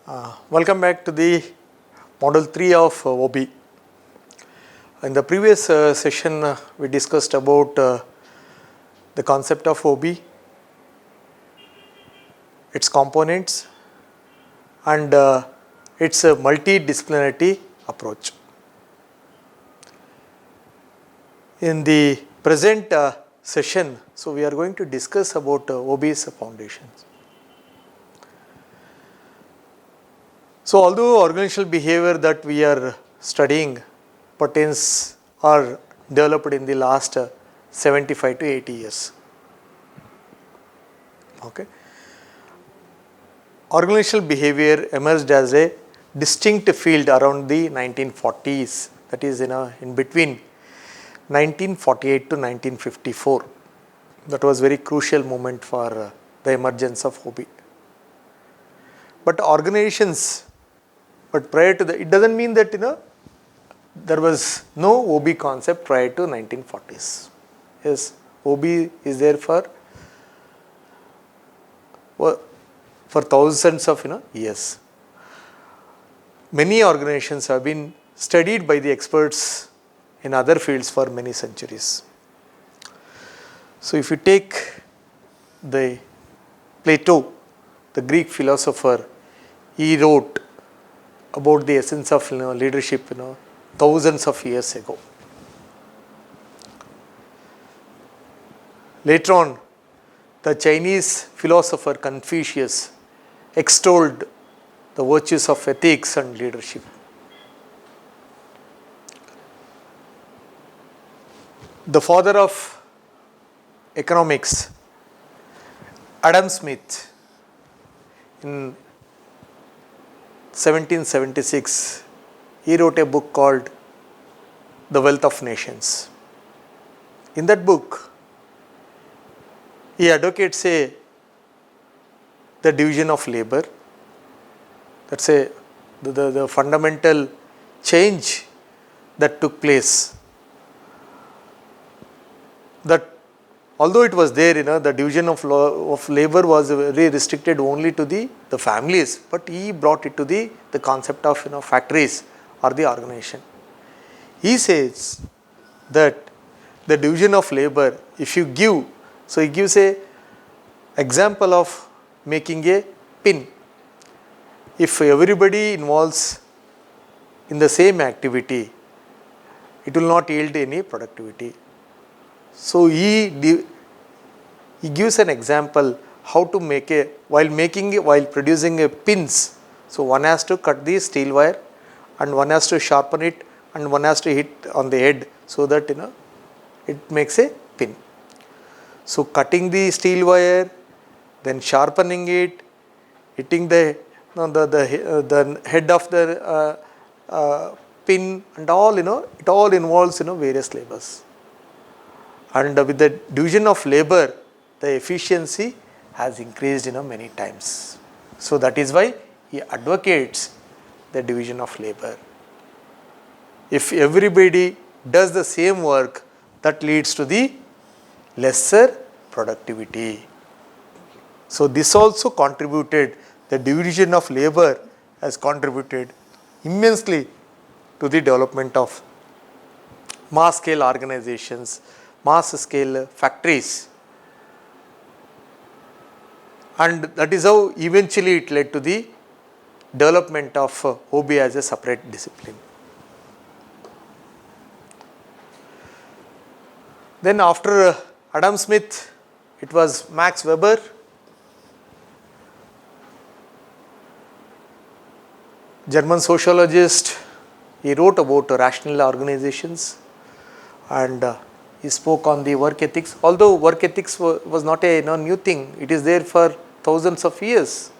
Welcome back to the Model 3 of OB. In the previous session, we discussed about the concept of OB, its components, and its multidisciplinary approach. In the present session, so we are going to discuss about OB's foundations. So, although organizational behavior that we are studying pertains or developed in the last 75 to 80 years. Okay. Organizational behavior emerged as a distinct field around the 1940s, that is in between 1948 to 1954. That was very crucial moment for the emergence of OB. But organizations, but prior to that, it doesn't mean that there was no OB concept prior to 1940s. Yes, OB is there for thousands of years. Many organizations have been studied by the experts in other fields for many centuries. So if you take the Plato, the Greek philosopher, he wrote about the essence of leadership thousands of years ago. Later on, the Chinese philosopher Confucius extolled the virtues of ethics and leadership. The father of economics, Adam Smith, in 1776, he wrote a book called The Wealth of Nations. In that book, he advocates the division of labor. That's the fundamental change that took place. That although it was there, the division of labor was very restricted only to the families, but he brought it to the concept of factories or the organization. He says that the division of labor, if you give, so he gives a example of making a pin. If everybody involves in the same activity, it will not yield any productivity. So he gives an example how to make while producing a pins. So one has to cut the steel wire, and one has to sharpen it, and one has to hit on the head so that it makes a pin. So cutting the steel wire, then sharpening it, hitting the head of the pin, and all it all involves various labors. And with the division of labor, the efficiency has increased many times. So that is why he advocates the division of labor. If everybody does the same work, that leads to the lesser productivity. So this also contributed, the division of labor has contributed immensely to the development of mass scale organizations, mass scale factories, and that is how eventually it led to the development of OB as a separate discipline. Then after Adam Smith, it was Max Weber. German sociologist. He wrote about rational organizations, and he spoke on the work ethics. Although work ethics was not a new thing, it is there for thousands of years.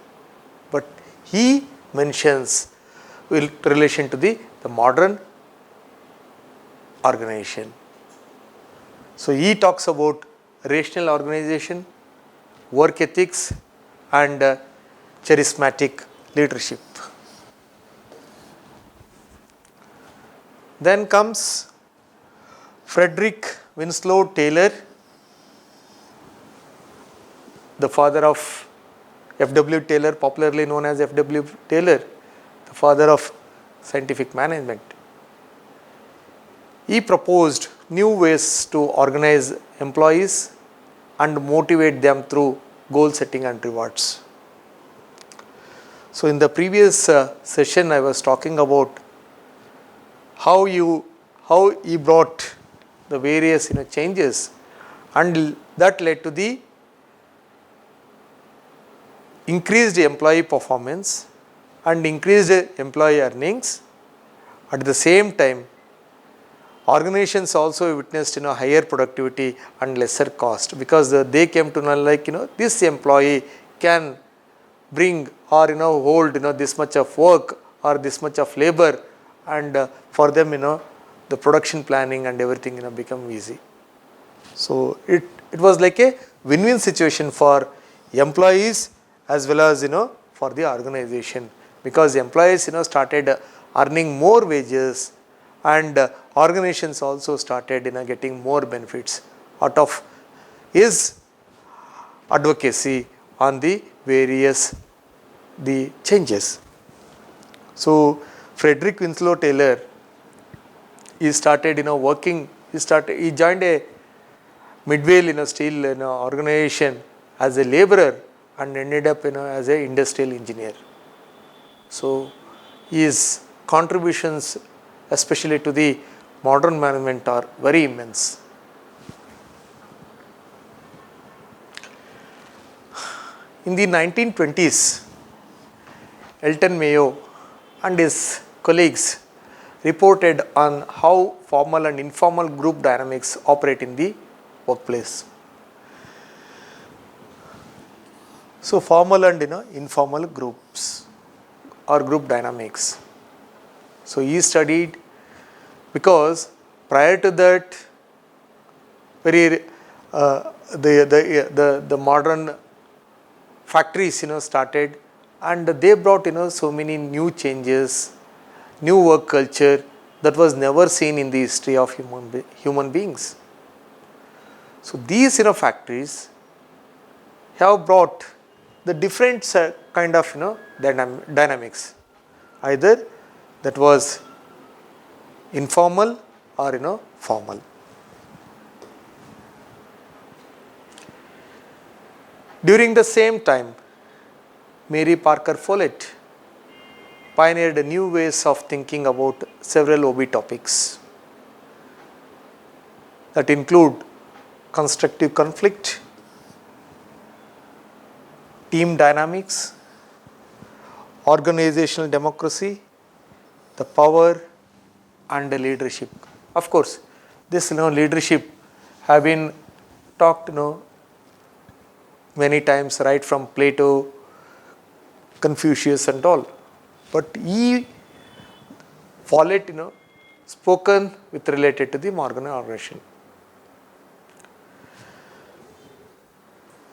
But he mentions in relation to the modern organization. So he talks about rational organization, work ethics, and charismatic leadership. Then comes Frederick Winslow Taylor, the father of F.W. Taylor, popularly known as F.W. Taylor, the father of scientific management. He proposed new ways to organize employees and motivate them through goal setting and rewards. So in the previous session, I was talking about how he brought the various changes, and that led to the increased employee performance and increased employee earnings. At the same time, organizations also witnessed higher productivity and lesser cost, because they came to know like this employee can bring or hold this much of work or this much of labor, and for them the production planning and everything become easy. So it was like a win-win situation for employees as well as for the organization, because employees started earning more wages, and organizations also started getting more benefits out of his advocacy on the various the changes. So Frederick Winslow Taylor, he started working. He joined a Midvale steel organization as a laborer and ended up as a industrial engineer. So his contributions, especially to the modern management, are very immense. In the 1920s, Elton Mayo and his colleagues reported on how formal and informal group dynamics operate in the workplace. So formal and informal groups or group dynamics. So he studied, because prior to that, very the modern factories started, and they brought so many new changes, new work culture that was never seen in the history of human beings. So these factories have brought the different kind of dynamics, either that was informal or formal. During the same time, Mary Parker Follett pioneered new ways of thinking about several OB topics that include constructive conflict, team dynamics, organizational democracy, the power, and the leadership. Of course, this leadership have been talked many times, right from Plato, Confucius and all. But Follett spoken with related to the Morgan organization.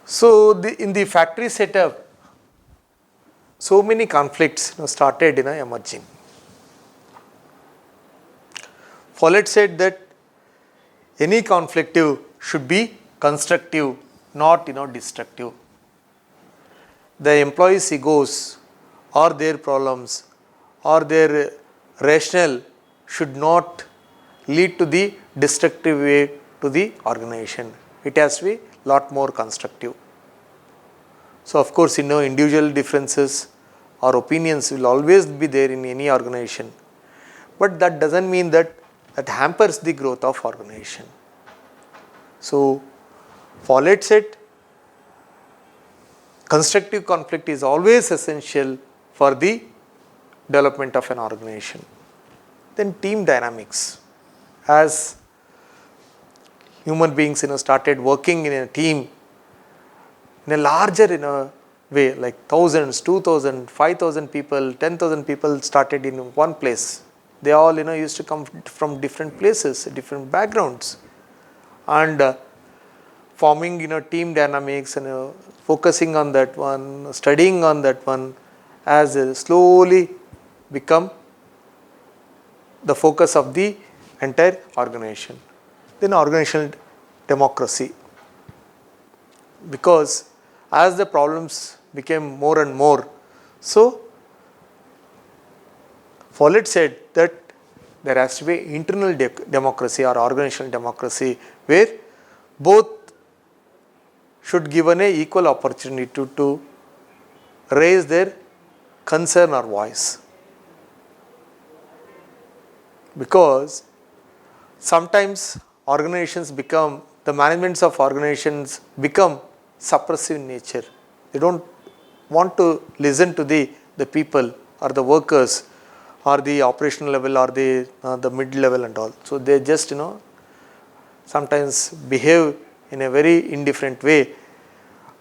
So in the factory setup, so many conflicts started emerging. Follett said that any conflict should be constructive, not destructive. The employees' egos or their problems or their rationale should not lead to the destructive way to the organization. It has to be lot more constructive. So of course individual differences or opinions will always be there in any organization, but that doesn't mean that hampers the growth of organization. So Follett said constructive conflict is always essential for the development of an organization. Then team dynamics. As human beings started working in a team in a larger way, like thousands, 2,000, 5,000 people, 10,000 people started in one place. They all used to come from different places, different backgrounds, and forming team dynamics and focusing on that one, studying on that one, as slowly become the focus of the entire organization. Then organizational democracy, because as the problems became more and more. So, Follett said that there has to be internal democracy or organizational democracy where both should given a equal opportunity to raise their concern or voice. Because sometimes organizations become, the managements of organizations become suppressive in nature. They don't want to listen to the people or the workers or the operational level or the mid level and all. So they just sometimes behave in a very indifferent way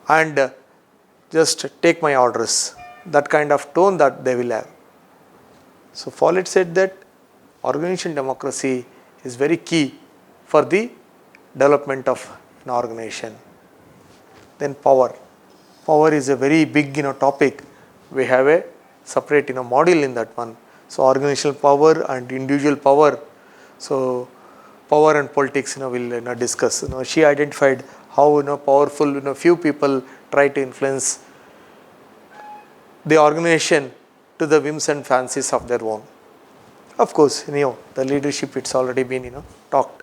and just take my orders. That kind of tone that they will have. So Follett said that organizational democracy is very key for the development of an organization. Then power. Power is a very big topic. We have a separate module in that one. So organizational power and individual power. So power and politics we'll discuss. She identified how powerful few people try to influence the organization to the whims and fancies of their own. Of course, the leadership, it's already been talked.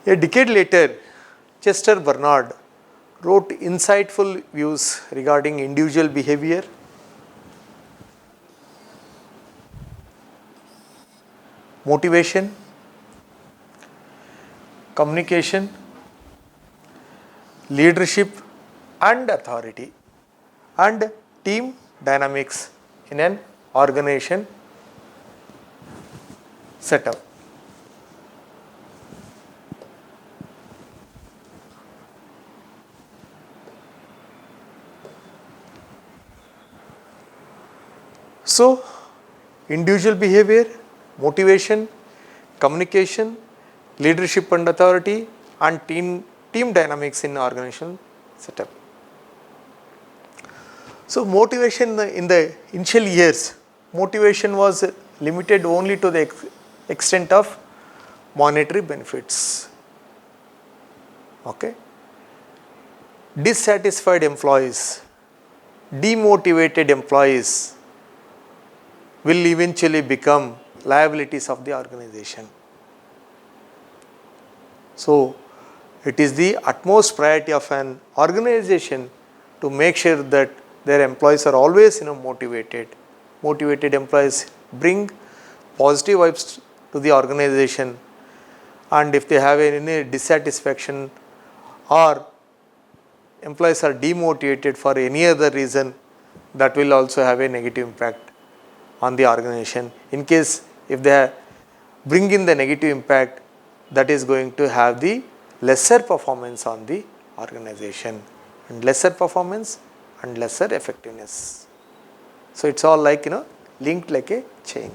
A decade later, Chester Bernard wrote insightful views regarding individual behavior, motivation, communication, leadership and authority, and team dynamics in an organization setup. So, individual behavior, motivation, communication, leadership and authority, and team dynamics in organizational setup. So, motivation in the initial years, motivation was limited only to the extent of monetary benefits. Okay. Dissatisfied employees, demotivated employees will eventually become liabilities of the organization. So, it is the utmost priority of an organization to make sure that their employees are always motivated. Motivated employees bring positive vibes to the organization, and if they have any dissatisfaction or employees are demotivated for any other reason, that will also have a negative impact on the organization. In case if they bring in the negative impact, that is going to have the lesser performance on the organization, and lesser performance and lesser effectiveness. So it's all like linked like a chain.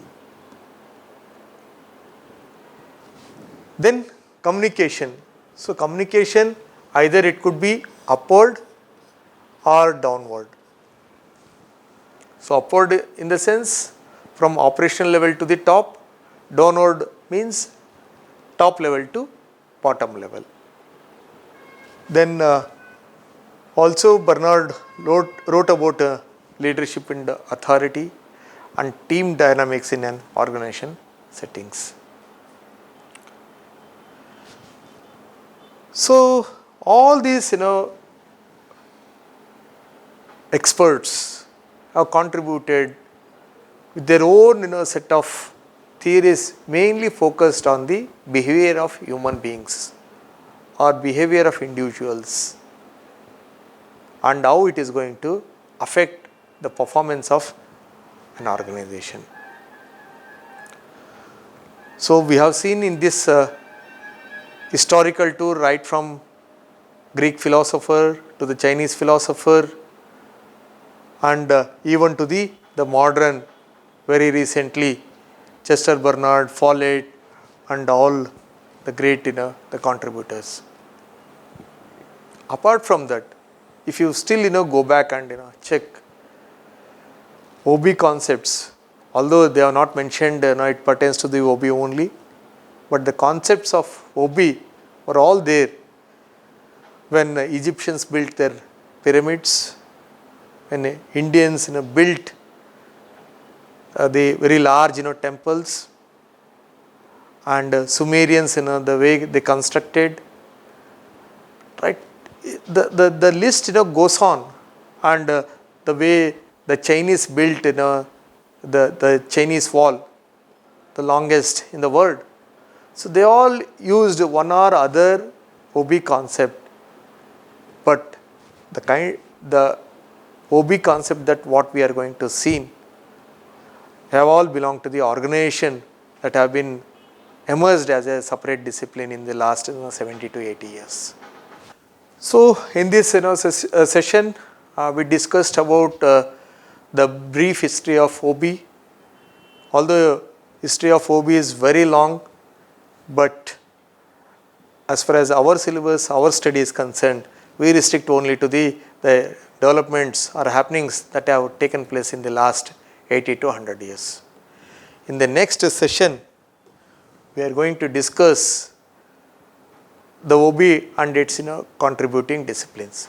Then communication. So communication, either it could be upward or downward. So upward in the sense from operational level to the top, downward means top level to bottom level. Then also Bernard wrote about leadership and authority and team dynamics in an organization settings. So all these experts have contributed with their own set of theories mainly focused on the behavior of human beings or behavior of individuals and how it is going to affect the performance of an organization. So we have seen in this historical tour right from Greek philosopher to the Chinese philosopher and even to the modern, very recently Chester Bernard, Follett and all the great the contributors. Apart from that, if you still go back and check OB concepts, although they are not mentioned, it pertains to the OB only, but the concepts of OB were all there when Egyptians built their pyramids, when Indians built the very large temples, and Sumerians the way they constructed, right? The list goes on, and the way the Chinese built the Chinese wall, the longest in the world. So they all used one or other OB concept, but the OB concept that what we are going to see have all belonged to the organization that have been emerged as a separate discipline in the last 70 to 80 years. So in this session, we discussed about the brief history of OB. Although history of OB is very long, but as far as our syllabus, our study is concerned, we restrict only to the developments or happenings that have taken place in the last 80 to 100 years. In the next session, we are going to discuss the OB and its contributing disciplines.